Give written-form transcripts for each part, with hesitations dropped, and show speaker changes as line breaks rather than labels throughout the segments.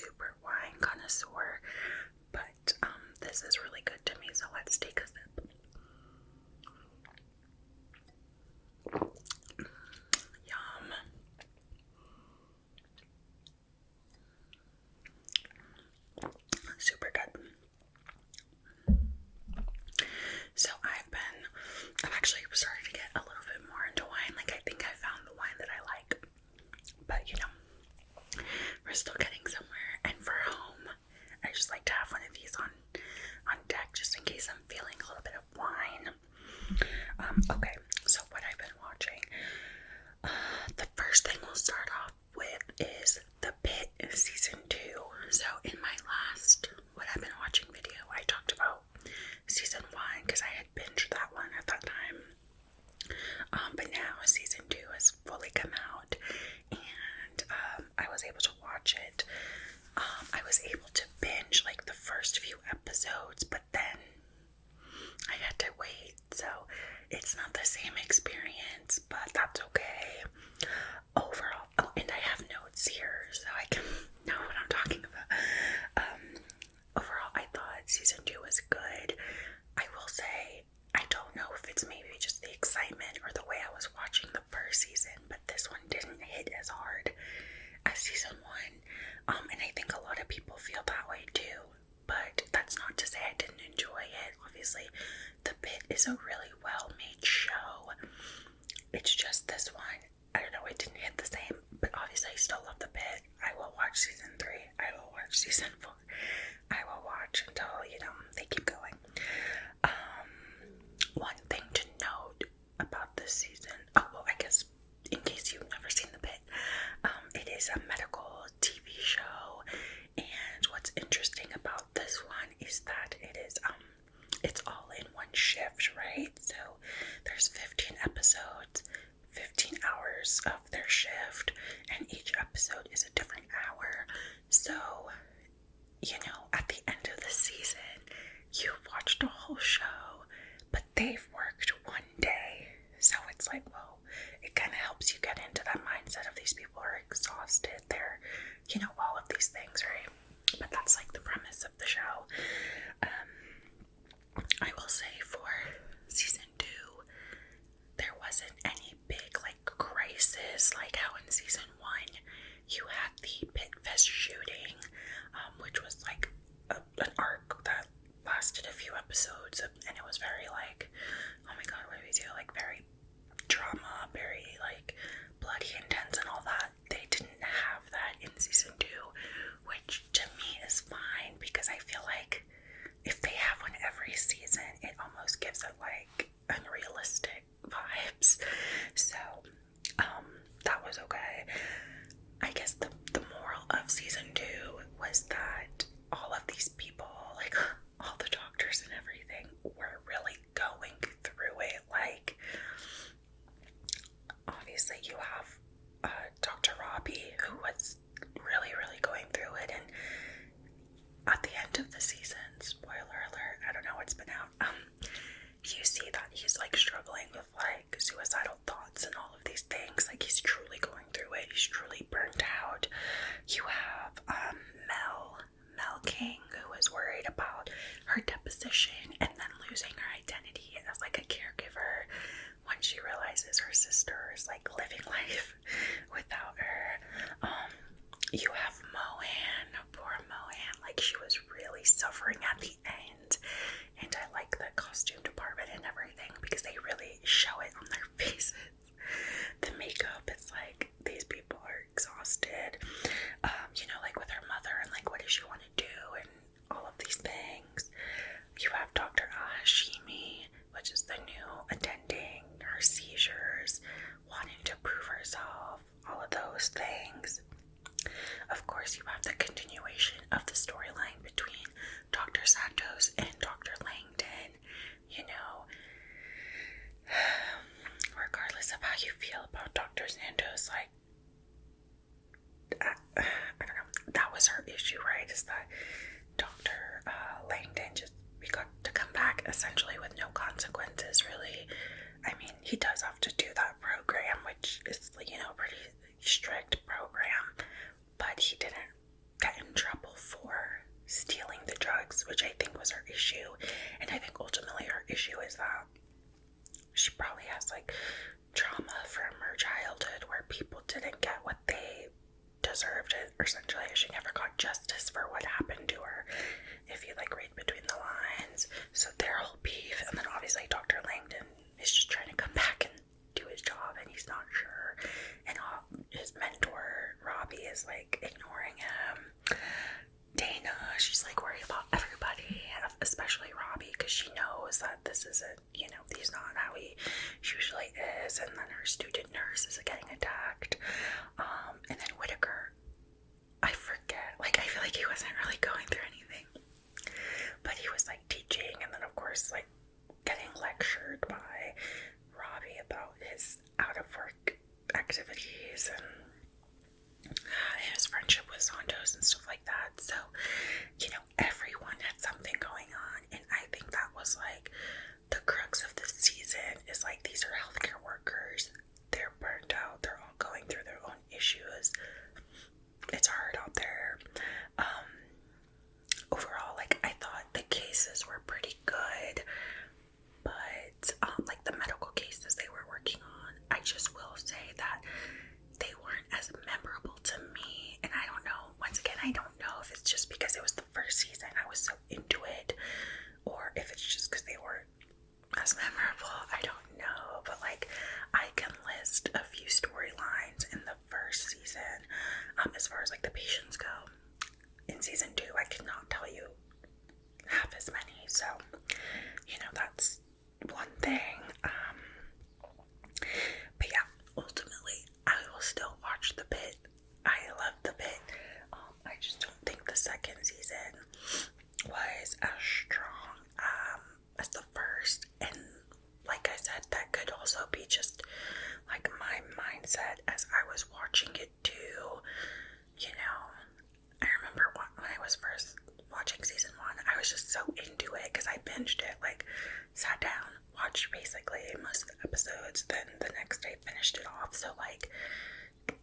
super wine connoisseur, but this is really good to me, so let's take a sip. Yum. Super good. So I've actually started to get a little bit more into wine. Like, I think I found the wine that I like. But, we're still getting somewhere. And for home, I just like to have one of these on deck just in case I'm feeling a little bit of wine. Okay, so what I've been watching. The first thing we'll start off with is the Pitt season 2. So in my last What I've Been Watching video, I talked about season 1 because I had binged that one at that time. But now season 2 has fully come out, and I was able to watch it. I was able to binge like the first few episodes, but then I had to wait, so it's not the same experience, but that's okay. Overall, oh, and I have notes here so I can know what I'm talking about. Overall, I thought season 2 was good. I will say, I don't know if it's maybe just the excitement or the way I was watching the first season, but this one didn't hit as hard as season 1. And I think a lot of people feel that way too, but that's not to say I didn't enjoy it. Obviously, The Pitt is a really well-made show. It's just this one, I don't know, it didn't hit the same, but obviously I still love The Pitt. I will watch season 3. I will watch season 4. I will watch until, they keep going. One thing to note about this season, I guess in case you've never seen The Pitt, it is a medical TV show, and what's interesting about this one is that it is, it's all in one shift, right? So there's 15 episodes, 15 hours of their shift, and each episode is a different hour. So, at the end of the season, you've watched a whole show, but they've worked one day. So it's like, whoa, it kind of helps you get into that mindset of these people are exhausted. They're, all of these things, right? But that's like the premise of the show. I will say for season 2, there wasn't any big crisis like how in season 1 you had the Pitt Fest shooting, which was like an arc that lasted a few episodes, and it was very oh my god, what do we do? Very drama, very bloody, intense, and all that. They didn't have that in season 2, which to me is fine because I feel like if they have one every season, it almost gives it unrealistic vibes. So that was okay. I guess the moral of season 2 was that all of these people, all the doctors and everything, were really going through it. Obviously you have Dr. Robbie, who was really, really going through it, and at the end of the season, spoiler alert, I don't know what's been out, you see that he's struggling with suicidal thoughts and all of these things. He's truly going through it. He's truly burnt out. You have Mel King, who was worried about her deposition and then losing her identity as a caregiver when she realizes her sister is living life without her. You have Moanne, poor Moanne, she was really suffering at the end, and I like the costume department and everything because they really show it on their faces. The makeup, it's these people are exhausted, with her mother and what does she want to do and all of these things. You have Dr. Hashimi, which is the new attending, her seizures, wanting to prove herself, all of those things. Of course, you have the continuation of the storyline between Dr. Santos and Dr. Langdon. Regardless of how you feel about Dr. Santos, I don't know, that was her issue, right? Is that Dr. Langdon we got to come back essentially with no consequences, really. I mean, he does have to do that program, which is, pretty strict program, but he didn't get in trouble for stealing the drugs, which I think was her issue. And I think ultimately her issue is that she probably has like trauma from her childhood where people didn't get what they deserved. It essentially, she never got justice for what happened to her, if you like read between the lines. So their whole beef, and then obviously Dr. Langdon is just trying to come back and do his job, and he's not sure, and his mentor Robbie is like ignoring him. Dana, she's like worried about everybody, especially Robbie, because she knows that this isn't, he's not how he usually is. And then her student nurse is getting attacked. And then Whitaker, I forget, like, I feel like he wasn't really going through anything, but he was like teaching, and then of course like getting lectured by Robbie about his out of work activities and his friendship with Santos and stuff like that. So, everyone had something going on, and I think that was like the crux of the season, is like, these are healthcare workers, they're burnt out, they're all going through their own issues, it's hard out there. Overall, like, I thought the cases were pretty good, but like the medical cases they were working on, I just will say that they weren't as memorable to me. And I don't know, once again, I don't know if it's just because it was the first season, I was so into it, or if it's just because they weren't as memorable. I don't know, but like, I can list a few storylines in the first season, as far as like the patients go. In season 2, I cannot tell you half as many, so that's one thing. But yeah, ultimately I will still watch the Pitt. I love the Pitt. I just don't think the second season was as strong as the first, and like I said, that could also be just like my mindset as I was watching it too. I remember when I was first watching season 1, I was just so into it because I binged it, like sat down, watched basically most of the episodes, then the next day finished it off. So like,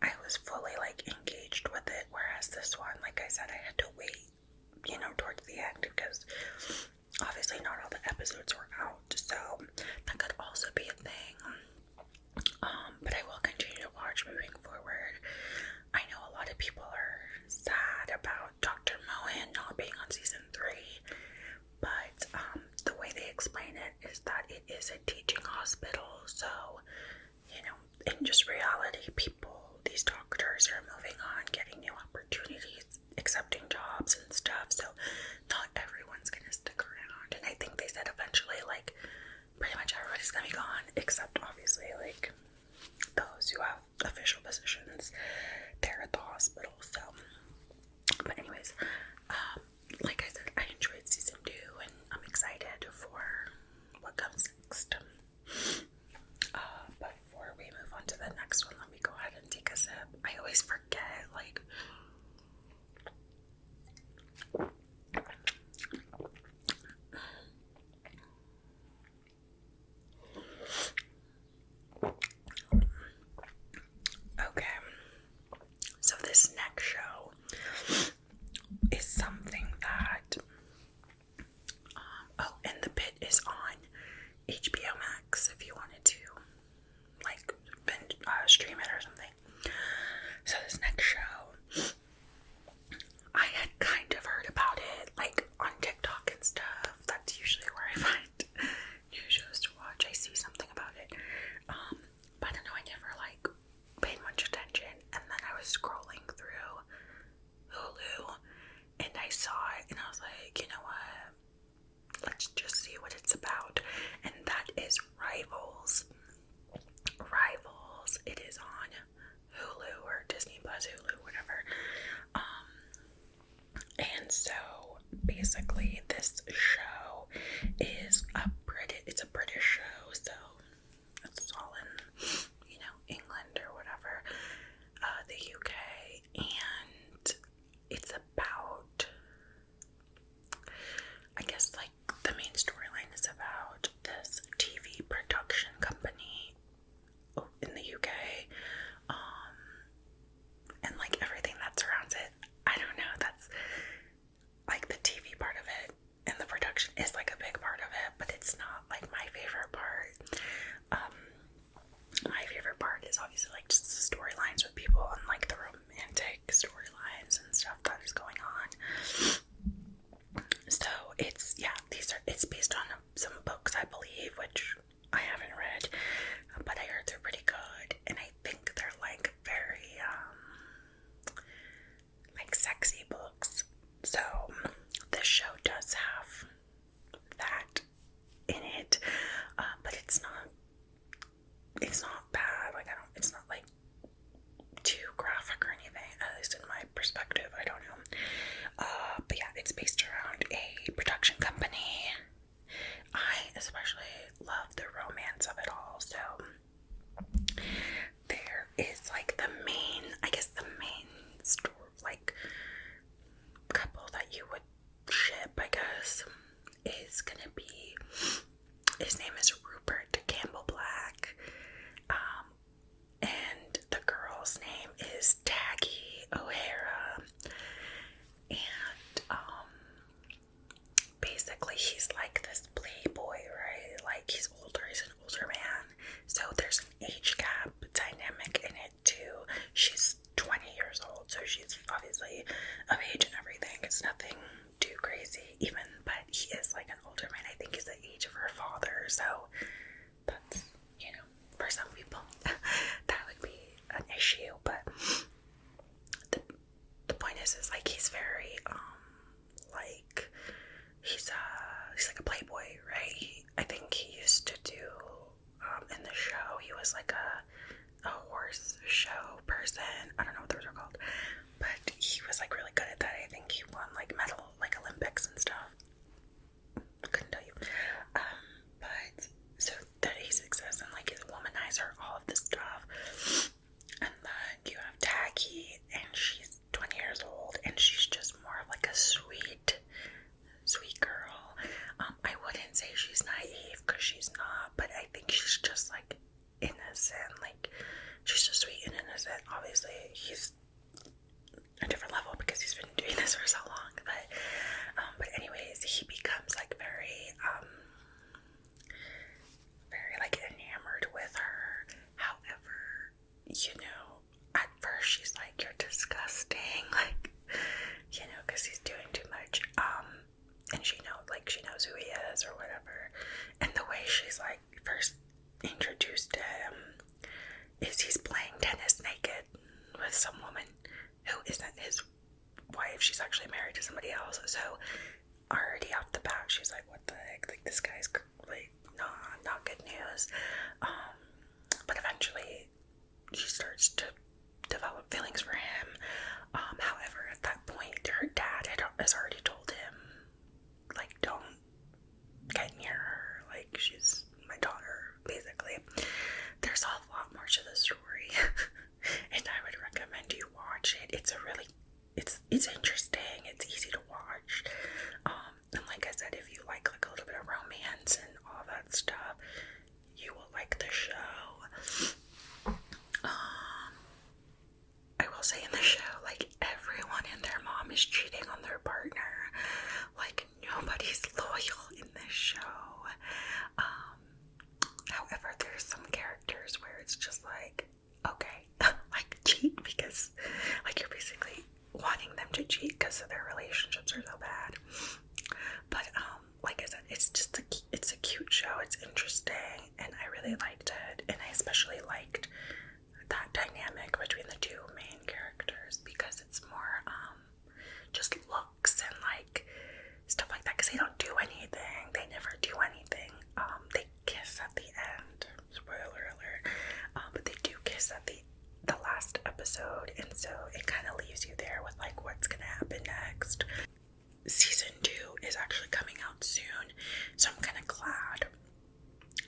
I was fully like engaged with it, whereas this one, like I said, I had to wait, towards the end, because obviously not all the episodes were out, so that could also be a thing. But I will continue to watch moving forward. I know a lot of people are sad about Dr. Mohan not being on season 3, but the way they explain it is that it is a teaching hospital, so in just reality, these doctors are moving on, getting new opportunities, accepting jobs and stuff, so not everyone's gonna stick around. And I think they said eventually, like, pretty much everybody's gonna be gone, except obviously like those who have official positions there at the hospital. So, but anyways, like I said, I enjoyed season 2, and I'm excited for what comes next. Before we move on to the next one, let me go ahead and take a sip. I always forget, like, okay, so this next show is something that, and the Pitt is on HBO Max if you wanted to, like, stream it or something. So this next show, I had kind of heard about it, like, on TikTok and stuff. That's usually where I find new shows to watch. I see something about it. But I don't know, I never, like, paid much attention. And then I was scrolling through Hulu, and I saw it, and I was like, you know what? Let's just see what it's about. And that is Rivals. Rivals. It is on Hulu or Disney Plus, Hulu, whatever. And so basically this show is it's a British show, so it's all in, England or whatever, the UK, and it's about, I guess, like, the main storyline is about this TV production company in the UK, and like it's not bad. Like, it's not like too graphic or anything, at least in my perspective. I don't know. But yeah, it's based around a production company. I especially love the romance of it all. So there is like the main story, like couple that you would ship, I guess, is gonna be, his name is Rupert Campbell Black, and the girl's name is Taggy O'Hara, and basically he's like this playboy, right? Like, he's an older man, so there's an age gap dynamic in it too. She's 20 years old, so she's obviously of age and everything. It's nothing too crazy, but he is like an older man. I think he's the age of her father, so that's, for some people that would be an issue. But the point is like, he's very like, he's like a playboy, right? I think he used to do in the show, he was like a horse show person. I don't know what those are called, but he was like really good at that. I think he won like medal, like Olympics and stuff. Couldn't tell you. But so that he exists, and like, he's a womanizer, all of this stuff. And then you have Taggy, and she's 20 years old, and she's just more of like a sweet girl. I wouldn't say she's naive, because she's not, but I think she's just like innocent. Like, she's just sweet and innocent. Obviously, he's a different level because he's been doing this for so long. But anyways, he becomes like very like enamored with her. However, at first she's like, "You're disgusting," like, because he's doing too much. And she knows who he is or whatever. And the way she's like first introduced to him is he's playing tennis naked with some woman who isn't his wife. She's actually married to somebody else. So already off the bat, she's like, what the heck? Like, this guy's like, not good news. But eventually she starts to develop feelings for him. However, at that point, her dad has already told him, like, don't get near her. Like, she's my daughter, basically. There's a lot more to the story, and I would recommend you watch it. It's interesting. It's easy to watch. And like I said, if you like a little bit of romance and all that stuff, you will like the show. I will say, in the show, like, everyone and their mom is cheating on their partner. Like, nobody's loyal in this show. However, there's some characters where it's just like, okay, like, cheat because, like, you're basically wanting them to cheat because their relationships are so bad. But like I said, it's a cute show. It's interesting, and I really liked it. And I especially liked that dynamic between the two main characters, because it's more just looks and like stuff like that, because they don't do anything. They never do anything. They kiss at the end. Spoiler alert. But they do kiss at the last episode, and so it kind of leaves you there with like, what's gonna happen next. Season 2 is actually coming out soon, so I'm kind of glad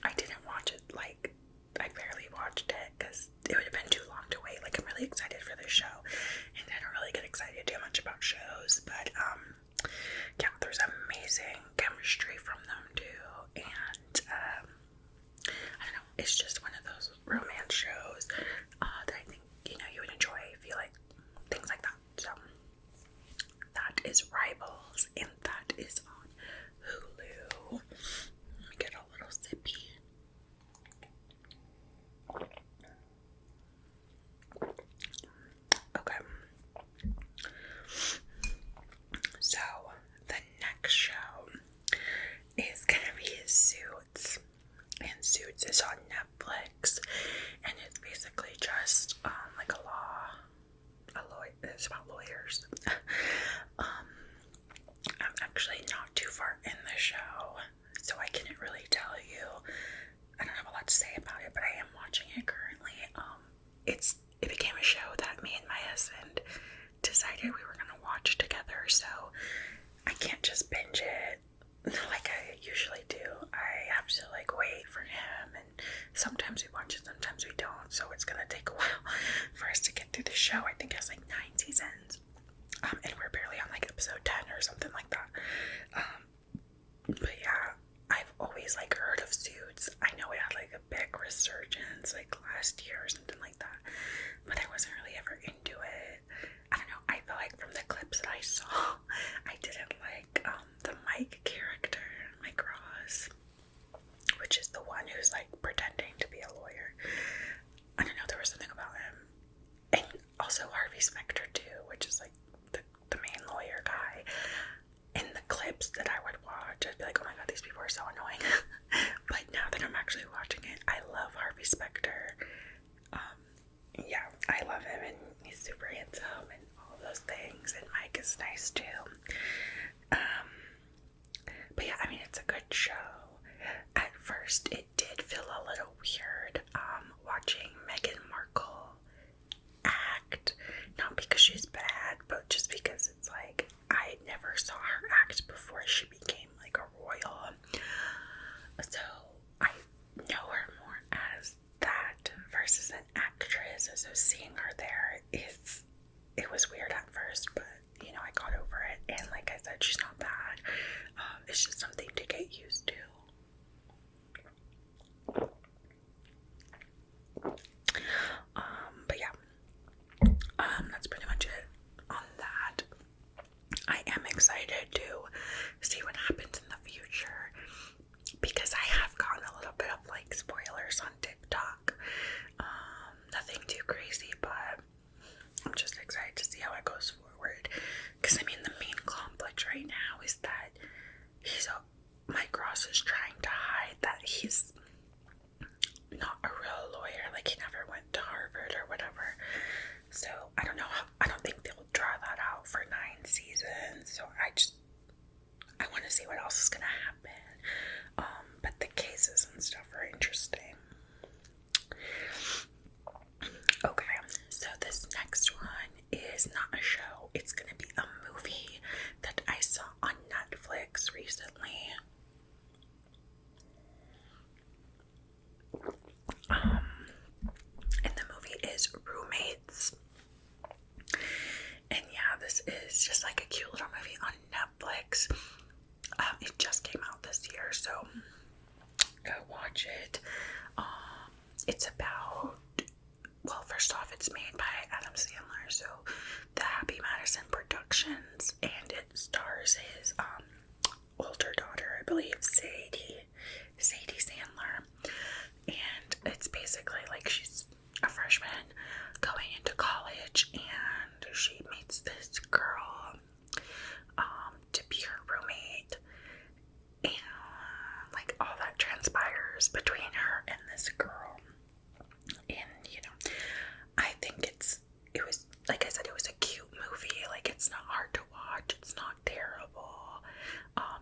I didn't watch it. Like, I barely watched it because it would have been too long to wait. Like, I'm really excited for this show, and I don't really get excited too much about shows, but yeah, there's amazing chemistry from them too, and I don't know, it's just one of those romance shows that I think you would enjoy if you like things like that. So that is Rivals, and that is on Hulu. Let me get a little sippy. Okay. So the next show is gonna be Suits, and Suits is on Netflix, and it's basically just like it's about lawyers. I'm actually not too far in the show, so I couldn't really tell you. I don't have a lot to say about it, but I am watching or something like that. But yeah, I've always like heard of Suits. I know it had like a big resurgence like last year or something like that, but I wasn't really ever into it. I don't know, I feel like from the clips that I saw, I didn't like the Mike character, Mike Ross, which is the one who's like pretending to be a lawyer. I don't know, there was something about him. And also Harvey Specter too, which is like the main lawyer guy. In the clips that I would watch, I'd be like, oh my god, these people are so annoying. But now that I'm actually watching it, I love Harvey Specter. Yeah, I love him, and he's super handsome and all those things, and Mike is nice too. But yeah, I mean, it's a good show. At first, it did feel a little weird watching Meghan Markle act, not because she's bad, but just because it's like I never saw her act before she became like a royal, so I know her more as that versus an actress. So seeing her there, it was weird at first, but you know, I got over it, and like I said, she's not bad. It's just something to get used to. But yeah, that's pretty much it on that. I am excited to see what happens in the future, because I have gotten a little bit of like spoilers on TikTok. Nothing too crazy, but I'm just excited to see how it goes forward. Because I mean, the main conflict right now is that Mike Ross is trying to hide that he's not a real lawyer, like he never went to Harvard or whatever. So I don't know, I don't think they'll draw that out for 9 seasons. So I want to see what else is gonna happen. But the cases and stuff are interesting. Okay, so this next one is not a show. It's gonna be a movie that I saw on Netflix recently. And the movie is Roommates. And yeah, this is just like a cute little movie on Netflix. It just came out this year, so go watch it. It's about, well, first off, it's made by Adam Sandler, so the Happy Madison Productions, and it stars his older daughter, I believe, Sadie Sandler. And it's basically like she's a freshman going into college, and she meets this girl to be her roommate, and like all that transpires between her and this girl. And you know, I think it was, like I said, it was a cute movie. Like, it's not hard to watch, it's not terrible.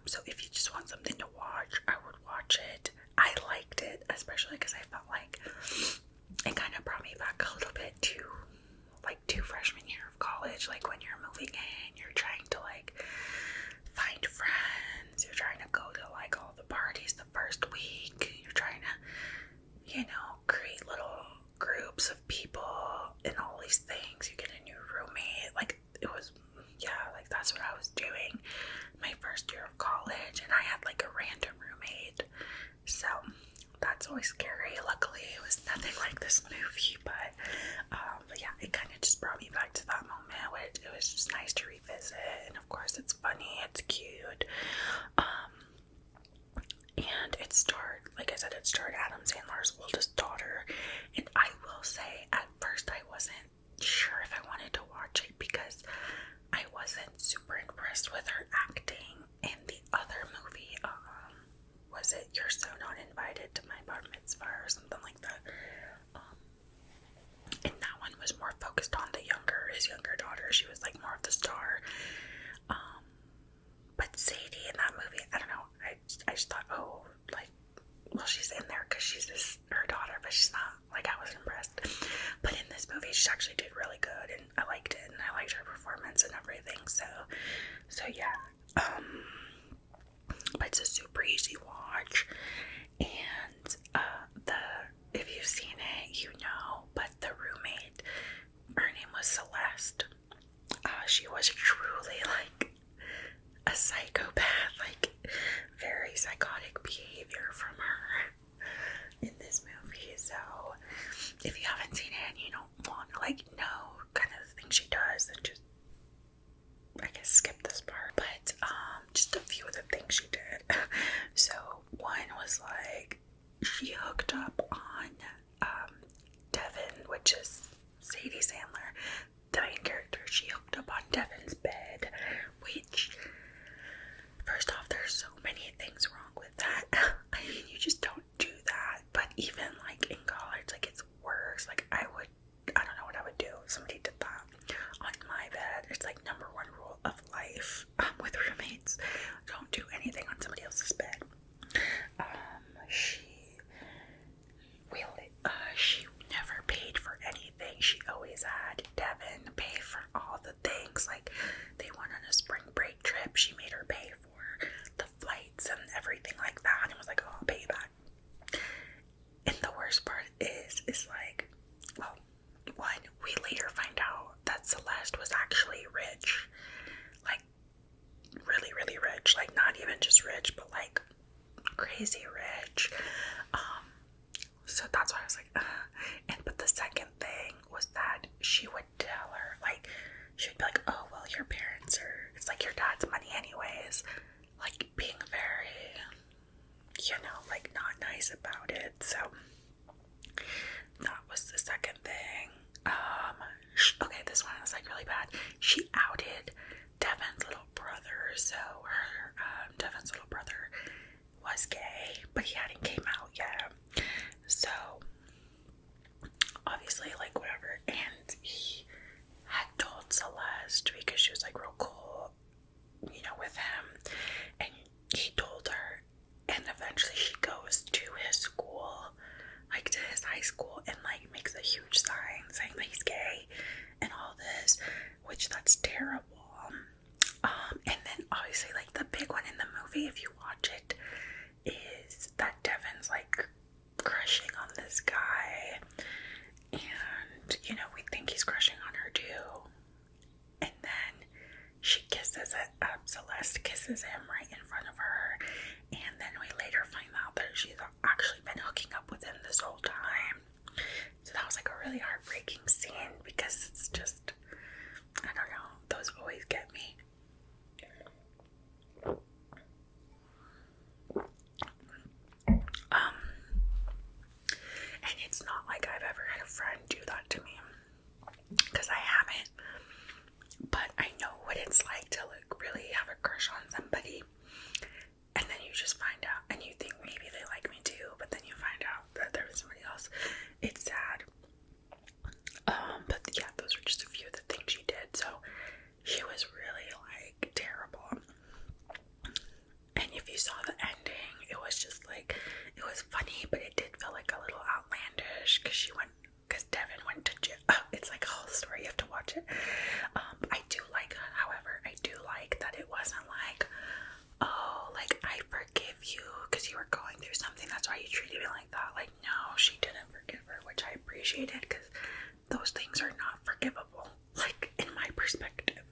So if you just want something to watch, I would watch it. I liked it, especially because I felt like it kind of brought me back a little bit to freshman year of college. Like, when you're moving in, you're trying to like find friends, you're trying to go to like all the parties the first week, you're trying to, you know, create little groups of people and all these things. You get a new roommate. Like, it was, yeah, like that's what I was doing my first year of college, and I had like a random roommate, so that's always scary. Luckily it was nothing like this movie, but yeah, it kind of just brought me back to that moment where it was just nice to revisit. And of course, it's funny, it's cute, and it starred, like I said, it starred Adam Sandler's oldest daughter. And I will say, at first I wasn't sure if I wanted to watch it because I wasn't super impressed with her acting. In the other movie, was it You're So Not Invited to My Bar Mitzvah or something like that? And that one was more focused on his younger daughter. She was like more of the star. But Sadie in that movie, I don't know, I just thought, oh, like, well, she's in there because she's her daughter, but she's not, like, I wasn't impressed. But in this movie, she actually did really good, and I liked it, and I liked her performance and everything, so yeah, but it's a super easy watch, and, if you've seen it, you know, but the roommate, her name was Celeste. She was truly, like, made her pay for the flights and everything like that, and was like, oh, I'll pay you back. And the worst part is like, well, one, we later find out that Celeste was actually rich. Like, really, really rich. Like, not even just rich, but like crazy rich. So that's why I was like, but the second thing was that she would tell her, like, she would be like, oh, well, your parents are, it's like your dad's money anyways. Like, being very, like, not nice about it. So that was the second thing. Okay, this one was like really bad. She outed Devin's little brother. So Devin's little brother was gay, but he hadn't came out yet. So obviously, like, whatever. And he had told Celeste because she was like real cool, with him. And he told her, and eventually she goes to his school, like to his high school, and like makes a huge sign saying that he's gay and all this, which that's terrible. And then obviously, like, the big one in the movie, if you watch it, is that Devin's like crushing on this guy, and we think he's crushing on her too, and then she kisses it up. Celeste kisses him right in front of her, and then we later find out that she's actually been hooking up with him this whole time. So that was like a really heartbreaking scene, because it's just, I don't know, those always get me. And it's not like I've ever had a friend do that to me, because I haven't, but I know what it's like to like really have a crush on somebody, and then you just find out, and you think maybe they like me too, but then you find out that there was somebody else. It's sad. But yeah, those were just a few of the things she did. So she was really like terrible. And if you saw the ending, it was just like, it was funny, but it did feel like a little outlandish, because Devin went to jail. It's like a whole story, you have to watch it. I do like that it wasn't like, oh, like, I forgive you because you were going through something, that's why you treated me like that. Like, no, she didn't forgive her, which I appreciated, because those things are not forgivable, like, in my perspective.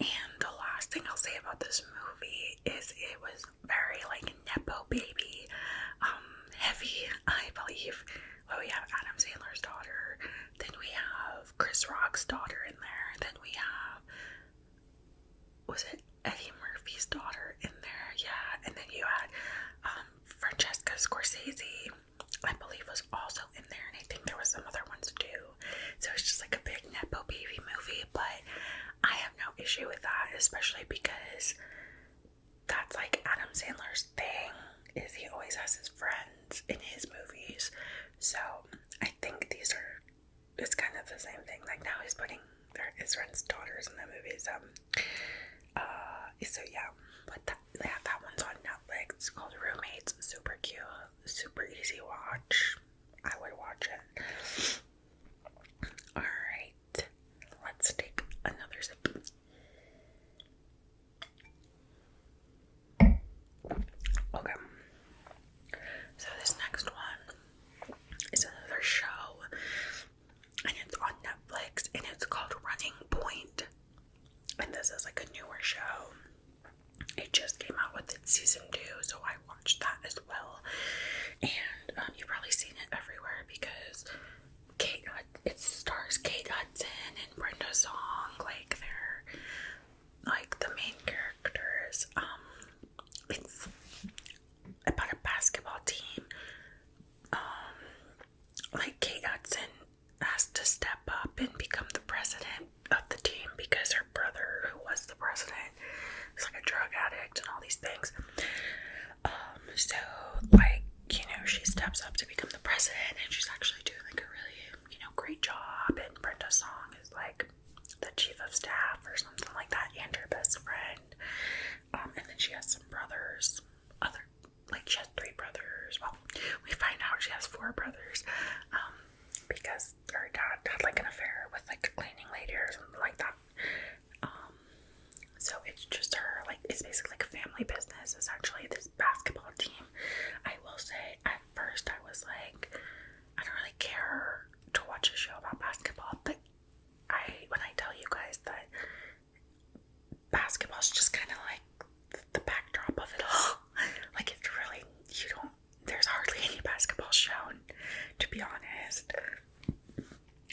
And the last thing I'll say about this movie is it was very, like, Nepo baby heavy, I believe. Well, we have Adam Sandler's daughter, then we have Chris Rock's daughter in there, then we have, was it Eddie Murphy's daughter in there? Yeah, and then you had Francesca Scorsese, I believe, was also in there, and I think there was some other ones too. So it's just like a big Nepo baby movie, but I have no issue with that, especially because that's like Adam Sandler's thing, is he always has his friends in his movies. So I think it's kind of the same thing. Like, now he's putting his friends' daughters in the movies. So yeah, but that one's on Netflix. It's called Roommates. Super cute, super easy watch. I would watch it. Alright, let's take another sip. Okay, so this next one is another show, and it's on Netflix, and it's called Running Point, and this is like a newer show. It just came out with its season 2, so I watched that as well, and you've probably seen it everywhere, because it stars Kate Hudson and Brenda Song, like, they're like the main characters. It's about a basketball team. Like, Kate Hudson has to step up and become the president of the team, because her brother, who was the president, is like a drug addict and all these things. So, like, she steps up to become the president, and she's actually doing like a really, great job, and Brenda Song is like the chief of staff or something like basketball's just kind of like the backdrop of it all. Like, it's really, there's hardly any basketball shown, to be honest.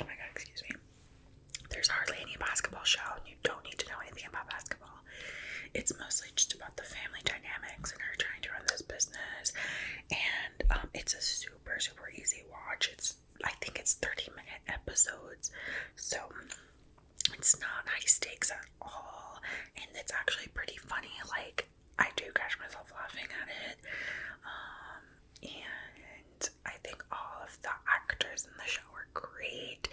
Oh my god, excuse me. There's hardly any basketball shown. You don't need to know anything about basketball. It's mostly just about the family dynamics and her trying to run this business. And it's a super, super easy watch. I think it's 30-minute episodes. So it's not high stakes at all. And it's actually pretty funny. Like, I do catch myself laughing at it. And I think all of the actors in the show are great.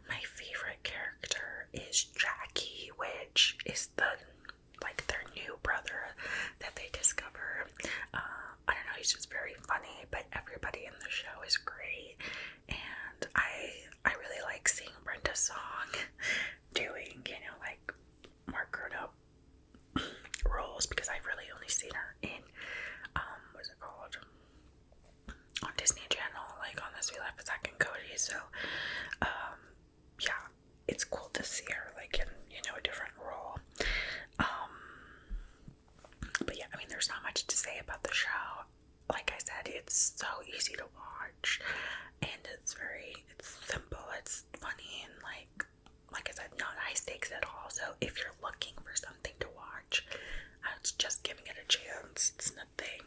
My favorite character is Jackie, which is their new brother that they discover. I don't know, he's just very funny, but everybody in the show is great. And I really like seeing Brenda Song doing, like, more grown-up roles, because I've really only seen her in, what's it called? On Disney Channel, like on This We Life with Zack and Cody. So, yeah, it's cool to see her, like, in, a different role. But yeah, I mean, there's not much to say about the show. Like I said, it's so easy to watch, and it's simple, it's funny, and like I said, not high stakes at all. So if you're looking for something to watch, it's just giving it a chance. It's nothing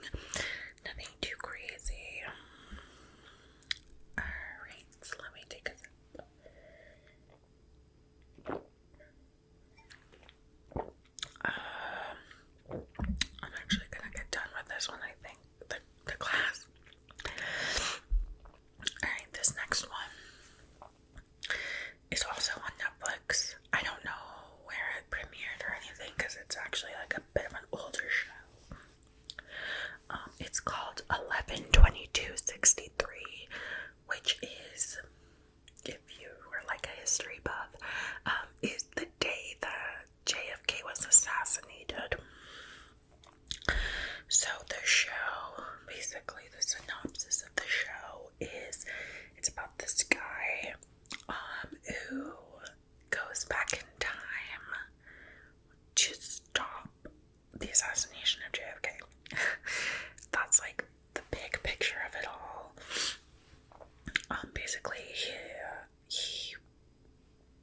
too crazy. Alright, so let me take a sip. I'm actually gonna get done with this one, I think. The class. Alright, this next one is also on Netflix. I don't know where it premiered or anything, because it's actually like a bit of an older show. It's called 11/22/63, which is, if you were like a history buff, is the day that JFK was assassinated. So the show, basically the synopsis of the show is, it's about this guy who goes back in time to stop the assassination of JFK. That's like the big picture of it all. Basically,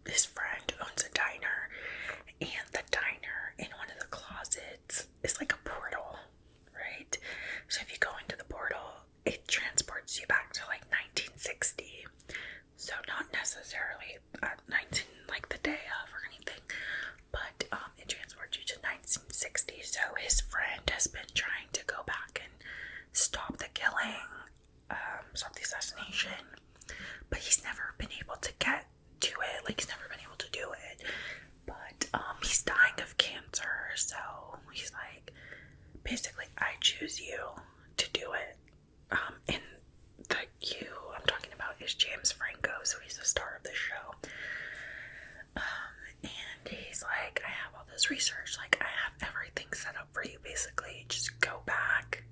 his friend owns a diner, and the diner in one of the closets is like a portal, right? So if you go into the portal, it transports you back to like 1960. So not necessarily 19 like the day of or anything, but it transports you to 1960. So his friend has been trying to go back and stop the killing, stop the assassination, but he's never been able to get to it. Like, he's never been able to do it. But he's dying of cancer, so he's like, basically, I choose you to do it. And the you I'm talking about is James Franco, so he's the star of the show. And he's like, I have all this research, like, I have everything set up for you, basically. Just go back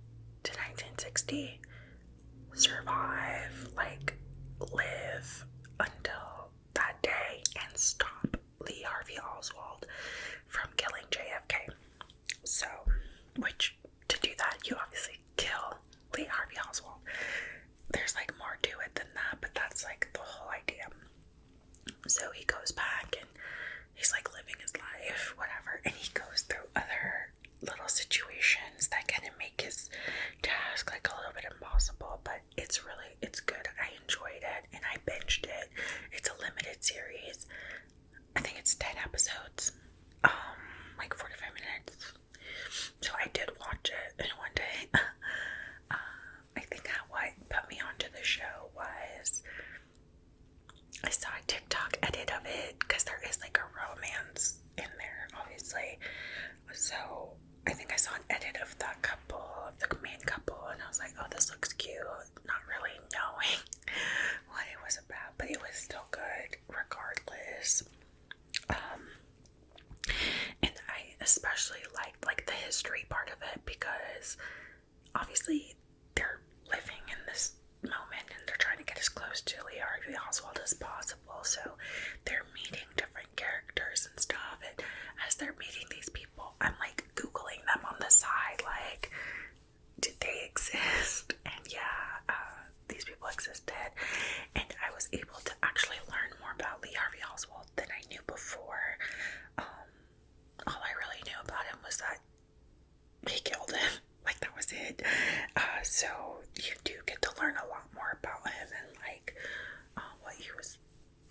to 1960, survive, like, live until that day, and stop Lee Harvey Oswald from killing JFK. So, which, to do that, you obviously kill Lee Harvey Oswald. There's like more to it than that, but that's like the whole idea. So he goes back and he's like living his life, whatever, and he goes through other little situations that kind of make his task like a little bit impossible, but it's good. I enjoyed it and I binged it. It's a limited series. I think it's 10 episodes, like 45 minutes. So I did watch it in one day. I think what put me onto the show was I saw a TikTok edit of it, because there is like a romance in there, obviously. So I think I saw an edit of that couple, of the main couple, and I was like, oh, this looks cute, not really knowing what it was about, but it was still good regardless. And I especially liked like the history part of it, because obviously they're living in this moment and they're trying to get as close to Lee Harvey Oswald as possible, so they're meeting different characters and stuff, and as they're meeting these people, was that he killed him. Like, that was it. So you do get to learn a lot more about him and like what he was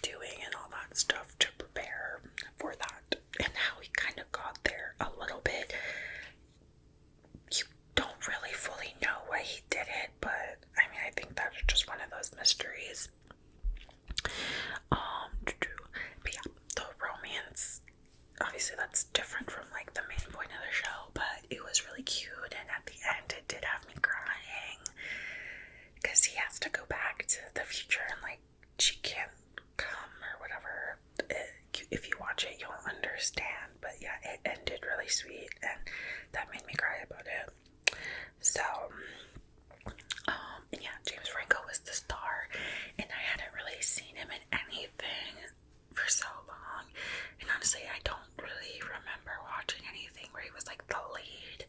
doing and all that stuff to prepare for that, and how he kind of got there a little bit. You don't really fully know why he did it, but I mean, I think that's just one of those mysteries. But yeah, the romance, obviously that's different from like the main point of the show, but it was really cute, and at the end it did have me crying because he has to go back to the future and like she can't come or whatever. If you watch it, you'll understand. But yeah, it ended really sweet, and that made me cry about it. So, and yeah, James Franco was the star, and I hadn't really seen him in anything for so long. And honestly, I don't really remember watching anything where he was like the lead.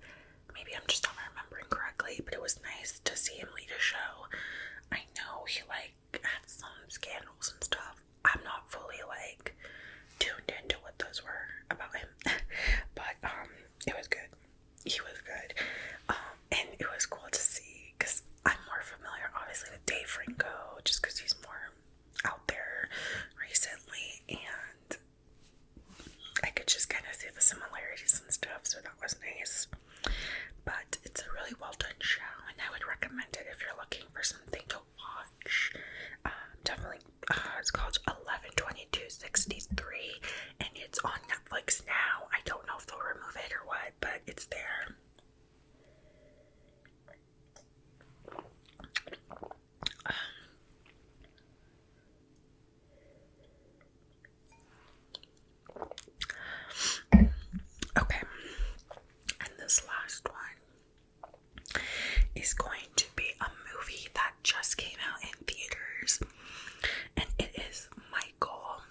Maybe I'm just not remembering correctly, but it was nice to see him lead a show. I know he like had some scandals and stuff. I'm not fully like tuned into what those were about him, but it was good. He was good, and it was cool to see because I'm more familiar, obviously, with Dave Franco just because he's more out there recently, and I could just kind of see the similarities and stuff. So that was nice. But it's a really well done show, and I would recommend it if you're looking for something to watch. Definitely, it's called 11/22/63, and it's on Netflix now. I don't know if they'll remove it or what, but it's there. Okay, and this last one is going to be a movie that just came out in theaters, and it is Michael,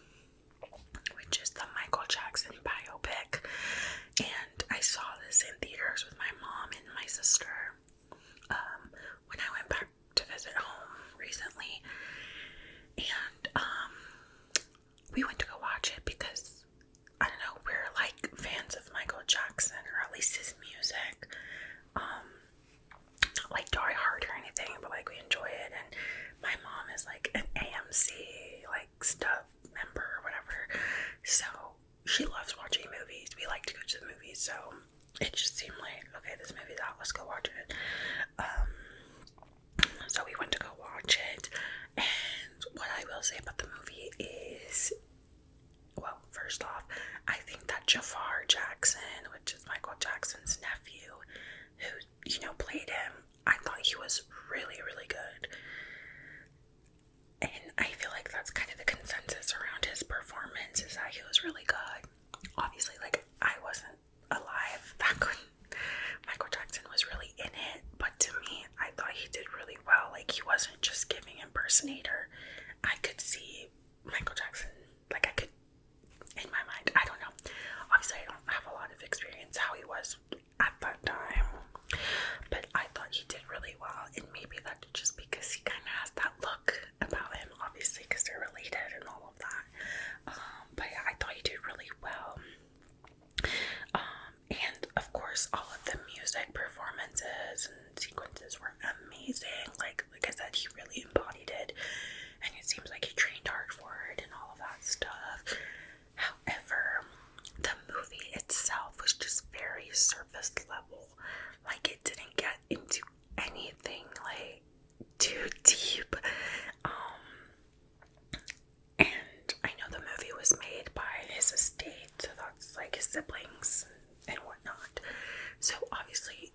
which is the Michael Jackson biopic. And I saw this in theaters with my mom and my sister when I went back to visit home recently, and we went to go watch it because I don't know, we're like fans of Michael Jackson, or at least his music. Not like die hard or anything, but like we enjoy it. And my mom is like an AMC like stuff member or whatever, so she loves watching movies. We like to go to the movies, so it just seemed like, okay, this movie's out, let's go watch it. So we went to go watch it, and what I will say about the movie is, well, first off, I think that Jafar Jackson, which is Michael Jackson's nephew, who, you know, played him, I thought he was really, really good. And I feel like that's kind of the consensus around his performance, is that he was really good. Obviously, like, I wasn't alive back when Michael Jackson was really in it, but to me, I thought he did really well. Like, he wasn't just giving impersonator. I could see Michael Jackson, like, I could, in my mind, I don't know. Obviously, I don't have a lot of experience how he was at that time, but I thought he did really well, and maybe that's just because he kind of has that look about him, obviously, because they're related and all of that. But yeah, I thought he did really well. And of course, all of the music performances and sequences were amazing. Like I said, he really embodied it, and it seems like he trained hard for it and all of that stuff. However, the movie itself was just very surface level. Like, it didn't get into anything like too deep. And I know the movie was made by his estate, so that's like his siblings and whatnot. So obviously,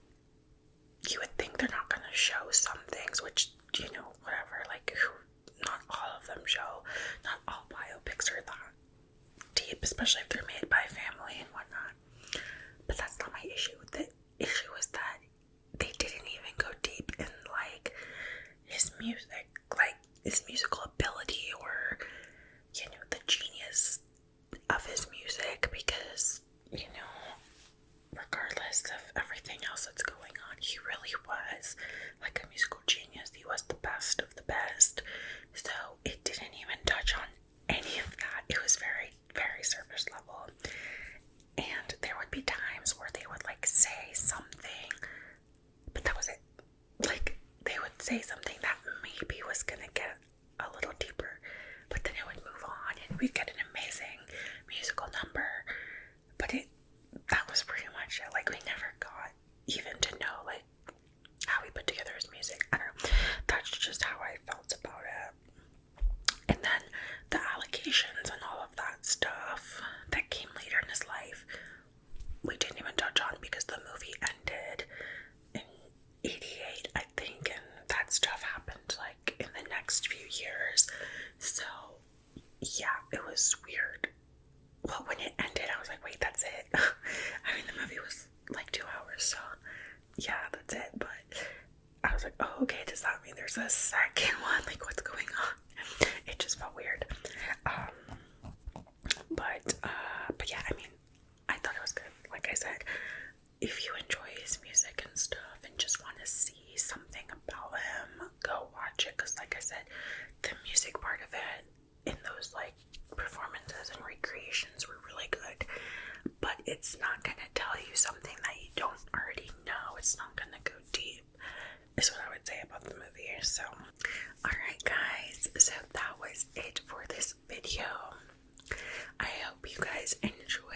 you would think they're not going to show some things, which, you know, whatever, like, not all of them show. Not all biopics are that deep, especially if they're made by family and whatnot. But that's not my issue. The issue is that they didn't even go deep in, like, his music, like, his musical ability, or, you know, the genius of his music, because, you know, regardless of everything else that's going on, he really was like a musical genius. He was the best of the best. So it didn't even touch on any of that. It was very, very surface level. And there would be times where they would even to know like how he put together his music. I don't know. That's just how I felt about it. And then the allegations and all of that stuff that came later in his life, we didn't even touch on because the movie ended in 88, I think, and that stuff happened like in the next few years. So yeah, it was weird. Well, when it ended, I was like, wait, that's it? I mean, the movie was like 2 hours, so yeah, that's it. But I was like, oh, okay, does that mean there's a second one? Like, what's going on? It just felt weird. But yeah, I mean, I thought it was good. Like I said, if you enjoy his music and stuff and just want to see something about him, go watch it. Because like I said, the music part of it in those like performances and recreations were really good. But it's not going to tell you something that you don't already know. It's not going to go deep, is what I would say about the movie. So, alright guys, so that was it for this video. I hope you guys enjoyed